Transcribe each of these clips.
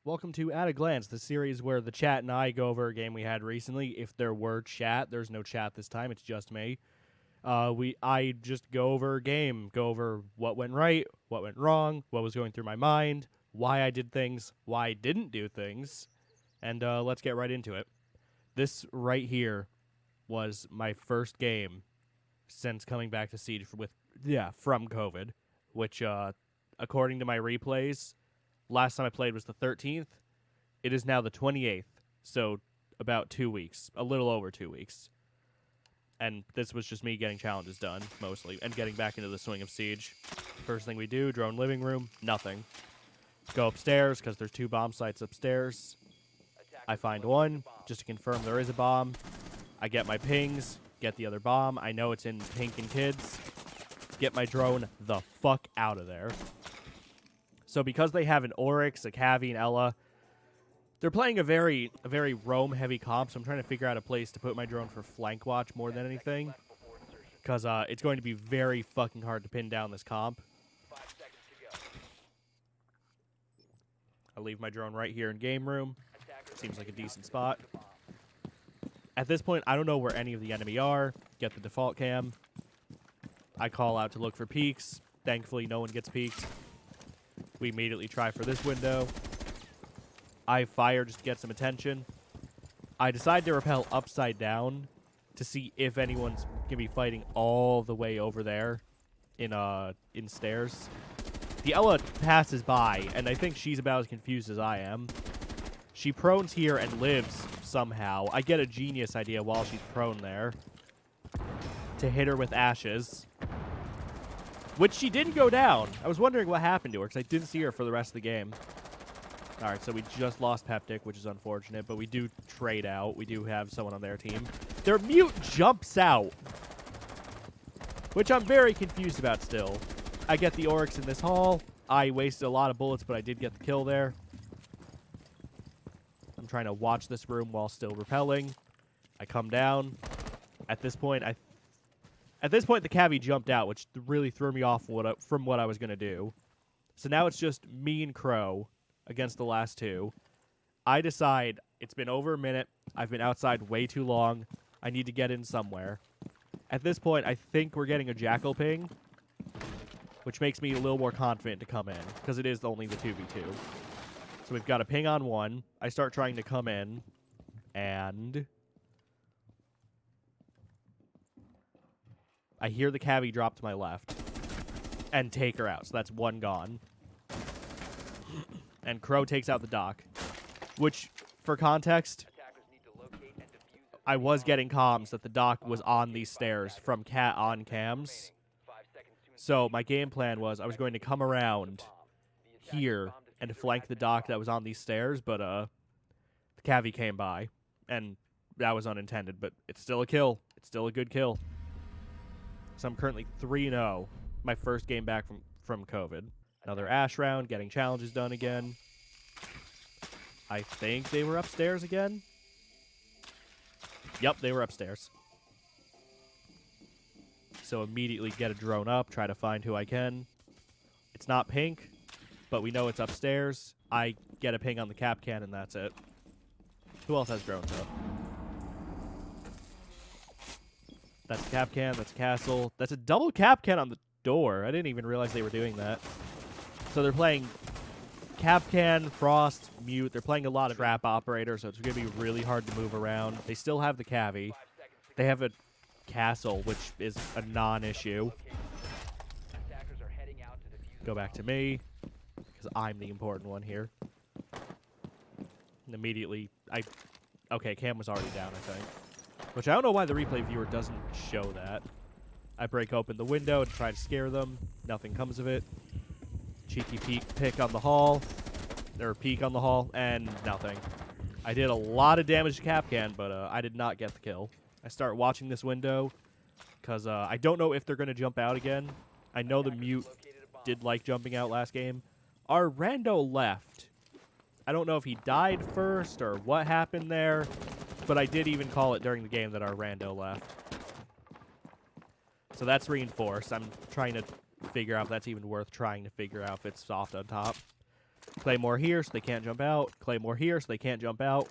Welcome to At a Glance, the series where the chat and I go over a game we had recently. If there were chat, there's no chat this time. It's just me. I just go over a game, go over what went right, what went wrong, what was going through my mind, why I did things, why I didn't do things, and let's get right into it. This right here was my first game since coming back to Siege from COVID, which according to my replays, last time I played was the 13th. It is now the 28th, so about 2 weeks, a little over 2 weeks. And this was just me getting challenges done, mostly, and getting back into the swing of Siege. First thing we do, drone living room, nothing. Go upstairs, because there's 2 bomb sites upstairs. I find one, just to confirm there is a bomb. I get my pings, get the other bomb. I know it's in Pink and Kids. Get my drone the fuck out of there. So because they have an Oryx, a Cavi, and Ela, they're playing a very roam-heavy comp, so I'm trying to figure out a place to put my drone for flank watch more than anything. Because it's going to be very fucking hard to pin down this comp. I leave my drone right here in game room. Seems like a decent spot. At this point, I don't know where any of the enemy are. Get the default cam. I call out to look for peeks. Thankfully, no one gets peeked. We immediately try for this window. I fire just to get some attention. I decide to rappel upside down to see if anyone's going to be fighting all the way over there in stairs. The Ela passes by, and I think she's about as confused as I am. She prones here and lives somehow. I get a genius idea while she's prone there to hit her with ashes, which she didn't go down. I was wondering what happened to her because I didn't see her for the rest of the game. All right, so we just lost Peptic, which is unfortunate, but we do trade out. We do have someone on their team. Their mute jumps out, which I'm very confused about still. I get the Oryx in this hall. I wasted a lot of bullets, but I did get the kill there. I'm trying to watch this room while still repelling. I come down. At this point, the Cavi jumped out, which really threw me off from what I was going to do. So now it's just me and Crow against the last 2. I decide it's been over a minute. I've been outside way too long. I need to get in somewhere. At this point, I think we're getting a Jackal ping, which makes me a little more confident to come in, because it is only the 2v2. So we've got a ping on 1. I start trying to come in, and I hear the Cavi drop to my left and take her out. So that's 1 gone. And Crow takes out the dock, which, for context, I was getting comms that the dock was on these stairs from cat on cams. So my game plan was I was going to come around here and flank the dock that was on these stairs, but the Cavi came by, and that was unintended, but it's still a kill. It's still a good kill. So I'm currently 3-0, my first game back from COVID. Another Ash round, getting challenges done again. I think they were upstairs again. Yep, they were upstairs. So immediately get a drone up, try to find who I can. It's not Pink, but we know it's upstairs. I get a ping on the cap can, and that's it. Who else has drones up? That's a cap can, that's a castle. That's a double cap can on the door. I didn't even realize they were doing that. So they're playing Capcan, Frost, Mute. They're playing a lot of trap operators, so it's going to be really hard to move around. They still have the Cavi. They have a castle, which is a non-issue. Go back to me, because I'm the important one here. And immediately, okay, Cam was already down, I think. Which I don't know why the replay viewer doesn't show that. I break open the window and try to scare them. Nothing comes of it. Cheeky pick on the hall, or peek on the hall, and nothing. I did a lot of damage to Capcan, but I did not get the kill. I start watching this window, because I don't know if they're going to jump out again. I know the Mute did like jumping out last game. Our rando left. I don't know if he died first or what happened there, but I did even call it during the game that our rando left. So that's reinforced. I'm trying to figure out if that's even worth trying to figure out if it's soft on top. Claymore here so they can't jump out. Claymore here so they can't jump out.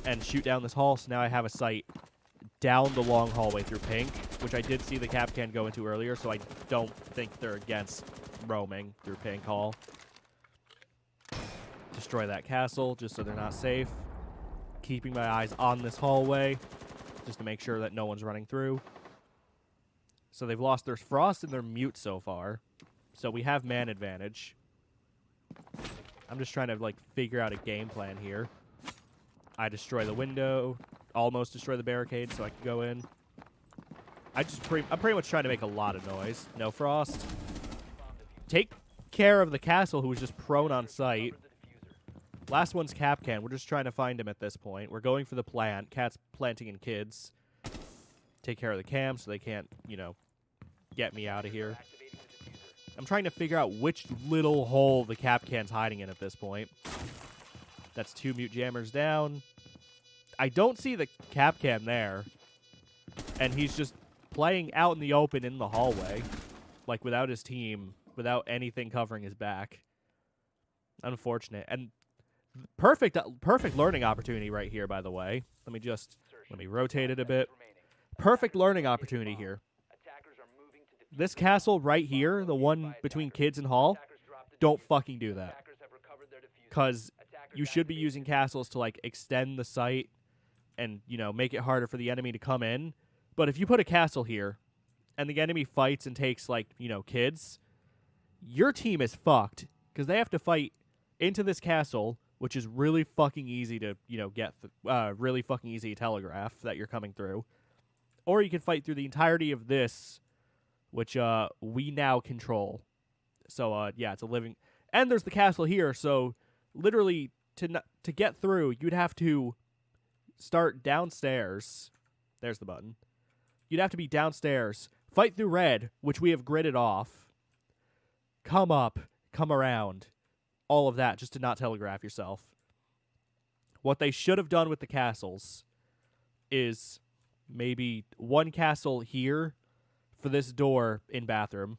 And shoot down this hall. So now I have a sight down the long hallway through pink, which I did see the Kapkan go into earlier, so I don't think they're against roaming through pink hall. Destroy that castle just so they're not safe. Keeping my eyes on this hallway just to make sure that no one's running through. So they've lost their frost and their mute so far. So we have man advantage. I'm just trying to like figure out a game plan here. I destroy the window, almost destroy the barricade so I can go in. I'm pretty much trying to make a lot of noise. No frost. Take care of the castle who was just prone on site. Last one's Kapkan. We're just trying to find him at this point. We're going for the plant. Cat's planting in kids. Take care of the cam so they can't, you know, get me out of here. I'm trying to figure out which little hole the Kapkan's hiding in at this point. That's 2 mute jammers down. I don't see the Kapkan there. And he's just playing out in the open in the hallway. Like, without his team. Without anything covering his back. Unfortunate. And perfect learning opportunity right here, by the way. Let me rotate it a bit. Perfect learning opportunity here. This castle right here, the one between kids and hall, don't fucking do that. Because you should be using castles to, like, extend the site and, you know, make it harder for the enemy to come in. But if you put a castle here and the enemy fights and takes, like, you know, kids, your team is fucked. Because they have to fight into this castle, which is really fucking easy to, you know, get, really fucking easy to telegraph that you're coming through. Or you can fight through the entirety of this, which we now control. So, yeah, it's a living... And there's the castle here, so literally to get through, you'd have to start downstairs. There's the button. You'd have to be downstairs, fight through red, which we have gridded off, come up, come around, all of that just to not telegraph yourself. What they should have done with the castles is maybe one castle here for this door in bathroom,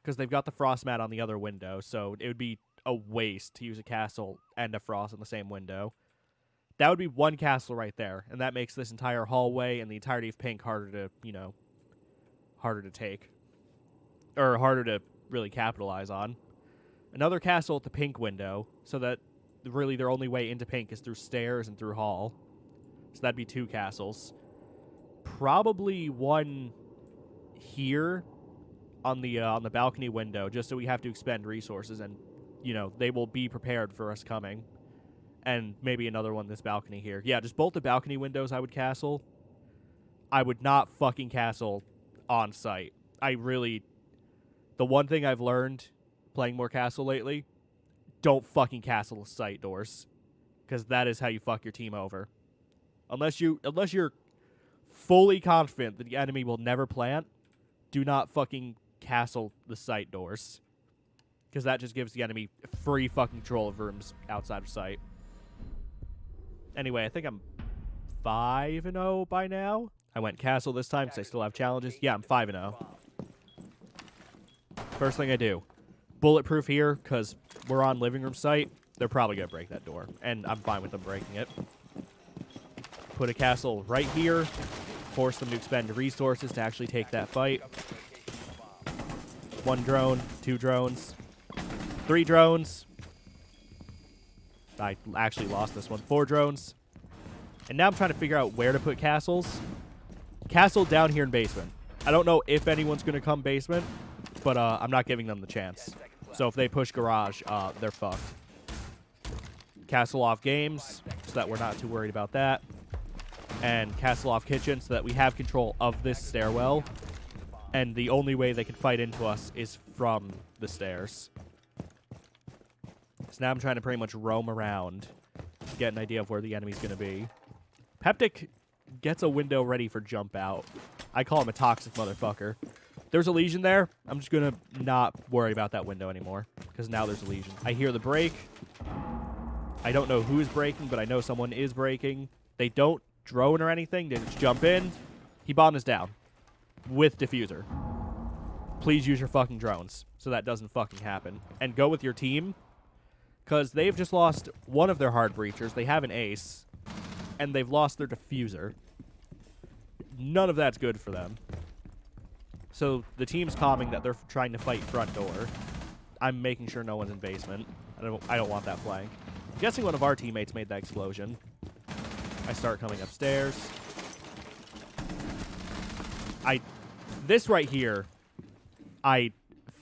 because they've got the frost mat on the other window, so it would be a waste to use a castle and a frost in the same window. That would be one castle right there, and that makes this entire hallway and the entirety of pink harder to, you know, harder to take. Or harder to really capitalize on. Another castle at the pink window, so that really their only way into pink is through stairs and through hall. So that'd be 2 castles. Probably one here on the balcony window, just so we have to expend resources and, you know, they will be prepared for us coming. And maybe another one this balcony here. Yeah, just both the balcony windows I would castle. I would not fucking castle on site. The one thing I've learned playing more castle lately, don't fucking castle site doors. Because that is how you fuck your team over. Unless you're fully confident that the enemy will never plant, do not fucking castle the site doors. Because that just gives the enemy free fucking control of rooms outside of sight. Anyway, I think I'm 5-0 by now. I went castle this time because I still have challenges. Yeah, I'm 5-0. First thing I do, bulletproof here because we're on living room site. They're probably going to break that door, and I'm fine with them breaking it. Put a castle right here. Force them to expend resources to actually take that fight. 1 drone, 2 drones, 3 drones. I actually lost this one. 4 drones. And now I'm trying to figure out where to put castles. Castle down here in basement. I don't know if anyone's going to come basement, but I'm not giving them the chance. So if they push garage, they're fucked. Castle off games, so that we're not too worried about that. And castle off kitchen, so that we have control of this stairwell. And the only way they can fight into us is from the stairs. So now I'm trying to pretty much roam around to get an idea of where the enemy's going to be. Peptic gets a window ready for jump out. I call him a toxic motherfucker. There's a Legion there. I'm just going to not worry about that window anymore, because now there's a Legion. I hear the break. I don't know who's breaking, but I know someone is breaking. They don't drone or anything. They just jump in. He bomb is down with diffuser. Please use your fucking drones so that doesn't fucking happen. And go with your team because they've just lost one of their hard breachers. They have an ace, and they've lost their diffuser. None of that's good for them. So the team's calming that they're trying to fight front door. I'm making sure no one's in basement. I don't want that flank. I'm guessing one of our teammates made that explosion. I start coming upstairs. This right here, I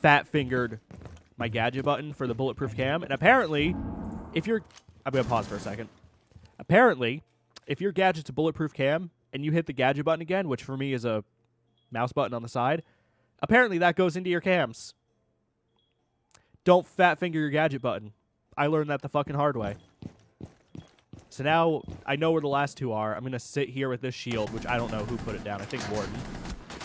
fat-fingered my gadget button for the bulletproof cam, and apparently, I'm going to pause for a second. Apparently, if your gadget's a bulletproof cam, and you hit the gadget button again, which for me is a mouse button on the side, apparently that goes into your cams. Don't fat-finger your gadget button. I learned that the fucking hard way. So now I know where the last two are. I'm going to sit here with this shield, which I don't know who put it down. I think Warden.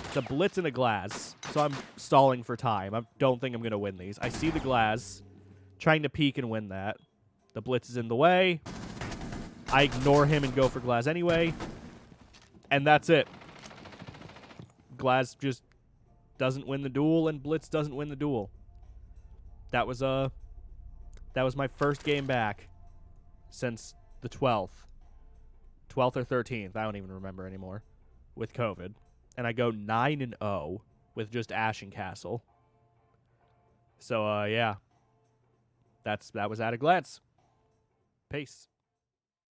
It's a blitz and a glass, so I'm stalling for time. I don't think I'm going to win these. I see the glass, trying to peek and win that. The blitz is in the way. I ignore him and go for glass anyway. And that's it. Glass just doesn't win the duel, and blitz doesn't win the duel. That was my first game back since the 12th. 12th or 13th. I don't even remember anymore. With COVID. And I go 9-0 with just Ashen Castle. So, yeah. That was at a glance. Peace.